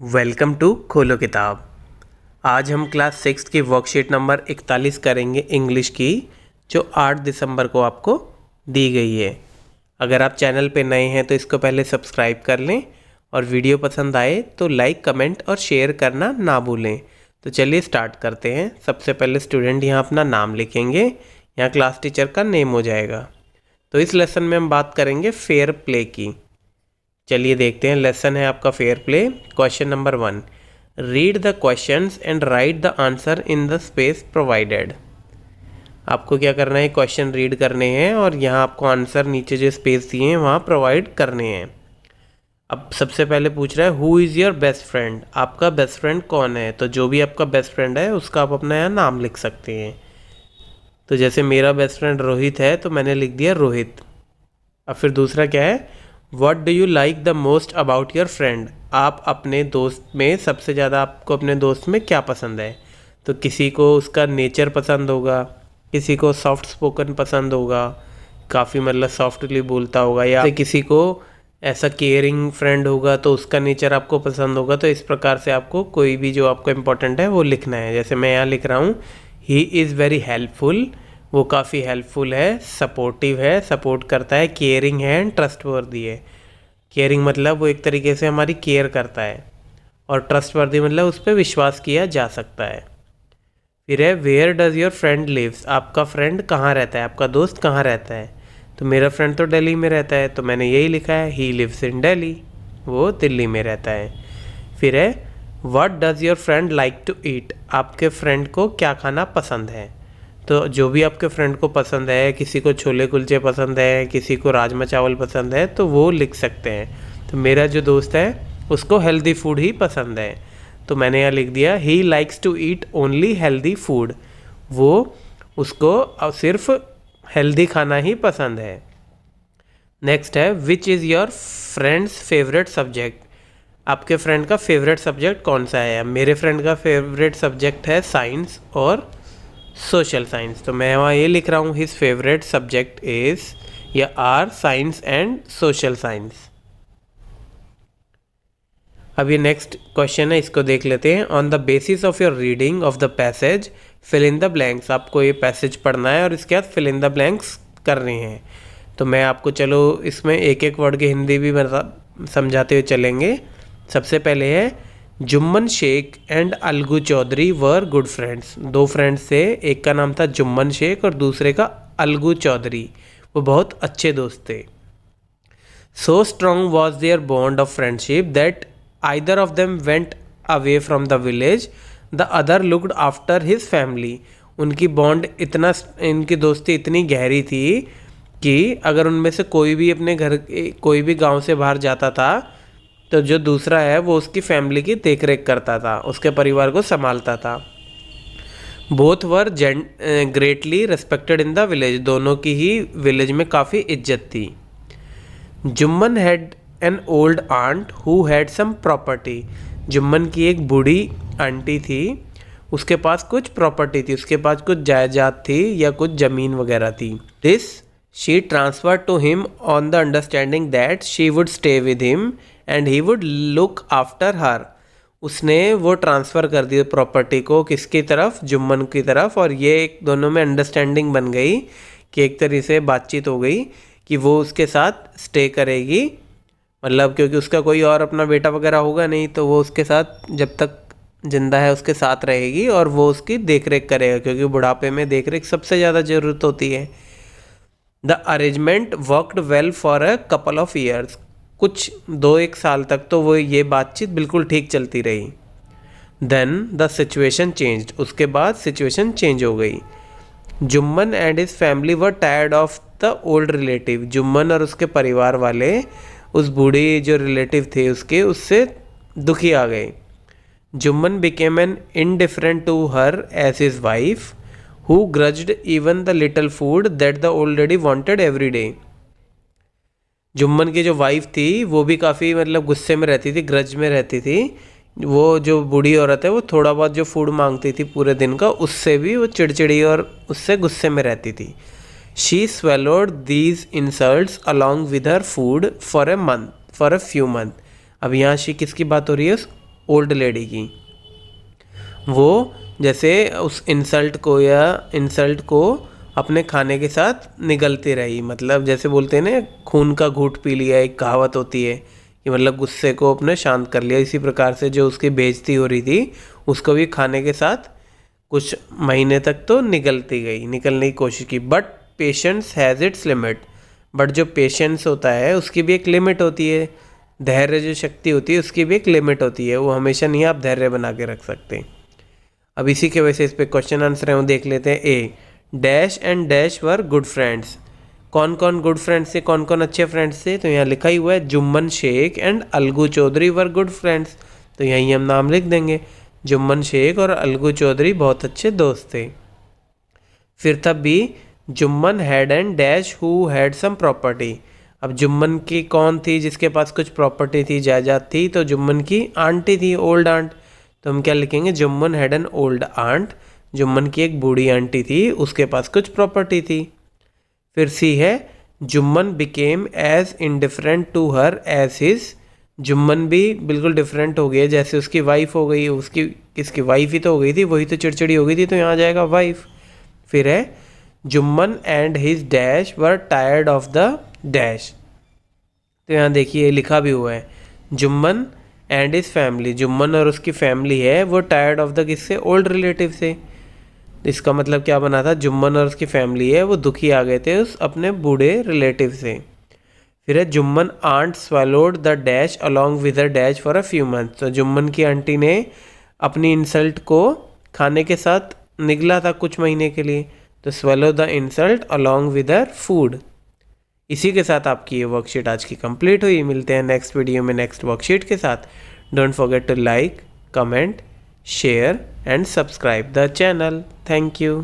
Welcome to खोलो किताब। आज हम क्लास 6 की वर्कशीट नंबर 41 करेंगे इंग्लिश की, जो 8 दिसंबर को आपको दी गई है। अगर आप चैनल पे नए हैं तो इसको पहले सब्सक्राइब कर लें और वीडियो पसंद आए तो लाइक, कमेंट और शेयर करना ना भूलें। तो चलिए स्टार्ट करते हैं। सबसे पहले स्टूडेंट यहाँ अपना नाम लिखेंगे, यहाँ क्लास टीचर का नेम हो जाएगा। तो इस लेसन में हम बात करेंगे फेयर प्ले की। चलिए देखते हैं, लेसन है आपका fair play. Question number 1, read the questions and right the answer in the space provided. आपको क्या करना है, क्वेश्चन रीड करने हैं और यहाँ आपको आंसर नीचे जो स्पेस दिए हैं वहाँ प्रोवाइड करने हैं। अब सबसे पहले पूछ रहा है who is your best friend, आपका बेस्ट फ्रेंड कौन है। तो जो भी आपका बेस्ट फ्रेंड है उसका आप अपना यहाँ नाम लिख सकते हैं। तो जैसे मेरा बेस्ट फ्रेंड रोहित है तो मैंने लिख दिया रोहित। अब फिर दूसरा क्या है, What do you like the most about your friend? आप अपने दोस्त में सबसे ज़्यादा आपको अपने दोस्त में क्या पसंद है। तो किसी को उसका नेचर पसंद होगा, किसी को सॉफ्ट स्पोकन पसंद होगा, काफ़ी मतलब सॉफ्टली बोलता होगा, या किसी को ऐसा केयरिंग फ्रेंड होगा तो उसका नेचर आपको पसंद होगा। तो इस प्रकार से आपको कोई भी जो आपको इम्पोर्टेंट है वो लिखना है। जैसे मैं यहाँ लिख रहा हूँ, ही इज़ वेरी हेल्पफुल, वो काफ़ी हेल्पफुल है, सपोर्टिव है, सपोर्ट करता है, केयरिंग है एंड ट्रस्टवर्दी है। केयरिंग मतलब वो एक तरीके से हमारी केयर करता है, और ट्रस्टवर्दी मतलब उस पर विश्वास किया जा सकता है। फिर है where does your friend lives, आपका फ्रेंड कहाँ रहता है, आपका दोस्त कहाँ रहता है। तो मेरा फ्रेंड तो दिल्ली में रहता है, तो मैंने यही लिखा है ही लिव्स इन दिल्ली, वो दिल्ली में रहता है। फिर है what does your friend like to eat, आपके फ्रेंड को क्या खाना पसंद है। तो जो भी आपके फ्रेंड को पसंद है, किसी को छोले कुलचे पसंद है, किसी को राजमा चावल पसंद है, तो वो लिख सकते हैं। तो मेरा जो दोस्त है उसको हेल्दी फूड ही पसंद है, तो मैंने यहाँ लिख दिया he likes to eat only healthy food, वो उसको सिर्फ हेल्दी खाना ही पसंद है। नेक्स्ट है which is your friend's favourite subject, आपके फ्रेंड का फेवरेट सब्जेक्ट कौन सा है। मेरे फ्रेंड का फेवरेट सब्जेक्ट है साइंस और सोशल साइंस, तो मैं वहाँ ये लिख रहा हूँ हिज फेवरेट सब्जेक्ट इज या are science and social science. अब ये नेक्स्ट क्वेश्चन है, इसको देख लेते हैं। On the basis of your reading of the passage fill in the blanks, आपको ये पैसेज पढ़ना है और इसके बाद फिल इन द ब्लैंक्स करने हैं। तो मैं आपको चलो इसमें एक एक वर्ड की हिंदी भी समझाते हुए चलेंगे। सबसे पहले है Jumman Sheikh and Algu Chaudhary were good friends, दो फ्रेंड्स थे, एक का नाम था जुम्मन शेख और दूसरे का अलगू चौधरी, वो बहुत अच्छे दोस्त थे। So strong was there bond of friendship that either of them went away from the village, the other looked after his family, उनकी बॉन्ड इतना, इनकी दोस्ती इतनी गहरी थी कि अगर उनमें से कोई भी अपने घर, कोई भी गांव से बाहर जाता था तो जो दूसरा है वो उसकी फैमिली की देख रेख करता था, उसके परिवार को संभालता था। Both were greatly respected in the village, दोनों की ही विलेज में काफ़ी इज्जत थी। Jumman had an old aunt who had sum property, Jumman की एक बूढ़ी आंटी थी, उसके पास कुछ प्रॉपर्टी थी, उसके पास कुछ जायदाद थी या कुछ ज़मीन वगैरह थी। This she transferred to him on the understanding that she would stay with him and he would look after her, उसने वो ट्रांसफ़र कर दी प्रॉपर्टी को किसकी तरफ, जुम्मन की तरफ, और ये एक दोनों में अंडरस्टैंडिंग बन गई कि एक तरीके से बातचीत हो गई कि वो उसके साथ स्टे करेगी, मतलब क्योंकि उसका कोई और अपना बेटा वगैरह होगा नहीं, तो वो उसके साथ जब तक जिंदा है उसके साथ रहेगी और वो उसकी देख रेख करेगा, क्योंकि बुढ़ापे में देख रेख सबसे ज़्यादा ज़रूरत होती है। The arrangement worked well for a couple of years, कुछ 2-1 साल तक तो वो ये बातचीत बिल्कुल ठीक चलती रही। देन द सिचुएशन चेंज्ड, उसके बाद सिचुएशन चेंज हो गई। Jumman and his family were tired of the old relative, Jumman और उसके परिवार वाले उस बूढ़ी जो रिलेटिव थे उसके, उससे दुखी आ गए। Jumman became an indifferent to her as his wife who grudged even the little food that the old lady wanted every day, Jumman की जो वाइफ थी वो भी काफ़ी मतलब गुस्से में रहती थी, ग्रज में रहती थी। वो जो बूढ़ी औरत है वो थोड़ा बहुत जो फूड मांगती थी पूरे दिन का, उससे भी वो चिड़चिड़ी और उससे गुस्से में रहती थी। She swallowed these insults along with her food for a few month, अब यहाँ शी किसकी बात हो रही है, उस ओल्ड लेडी की। वो जैसे उस इंसल्ट को अपने खाने के साथ निगलती रही, मतलब जैसे बोलते हैं ना खून का घूंट पी लिया, एक कहावत होती है कि मतलब गुस्से को अपने शांत कर लिया। इसी प्रकार से जो उसकी बेइज्जती हो रही थी उसको भी खाने के साथ कुछ महीने तक तो निकलने की कोशिश की। But patience has its limit, but जो पेशेंस होता है उसकी भी एक लिमिट होती है। धैर्य जो शक्ति होती है उसकी भी एक लिमिट होती है, वो हमेशा नहीं आप धैर्य बना के रख सकते। अब इसी के वजह से इस पे क्वेश्चन आंसर है वो देख लेते हैं। A, dash and dash were good friends. कौन कौन गुड फ्रेंड्स थे, कौन कौन अच्छे फ्रेंड्स थे, तो यहाँ लिखा ही हुआ है Jumman Sheikh and Algu Chaudhary were good friends. तो यहीं हम नाम लिख देंगे, जुम्मन शेख और अलगू चौधरी बहुत अच्छे दोस्त थे। फिर तब भी Jumman had and dash who had sum property. अब जुम्मन की कौन थी जिसके पास कुछ प्रॉपर्टी थी, जायदाद थी, तो जुम्मन की आंटी थी, ओल्ड आंट। तो हम क्या लिखेंगे, Jumman had an old aunt. Jumman की एक बूढ़ी आंटी थी, उसके पास कुछ प्रॉपर्टी थी। फिर सी है Jumman became as indifferent to her as his. Jumman भी बिल्कुल डिफरेंट हो गया जैसे उसकी वाइफ हो गई। उसकी किसकी वाइफ ही तो हो गई थी, वही तो चिड़चिड़ी हो गई थी, तो यहाँ आ जाएगा वाइफ। फिर है Jumman and his dash were tired of the dash. तो यहाँ देखिए लिखा भी हुआ है Jumman and his family. Jumman और उसकी फैमिली है वो टायर्ड ऑफ द किससे, ओल्ड रिलेटिव से। इसका मतलब क्या बना था, जुम्मन और उसकी फैमिली है वो दुखी आ गए थे उस अपने बूढ़े रिलेटिव से। फिर है Jumman aunt swallowed the dash along with the dash for a few months. तो जुम्मन की आंटी ने अपनी इंसल्ट को खाने के साथ निगला था कुछ महीने के लिए, तो swallow the insult along with her food. इसी के साथ आपकी ये वर्कशीट आज की कंप्लीट हुई। मिलते हैं नेक्स्ट वीडियो में नेक्स्ट वर्कशीट के साथ। Don't forget to like, comment, share and subscribe the channel. Thank you.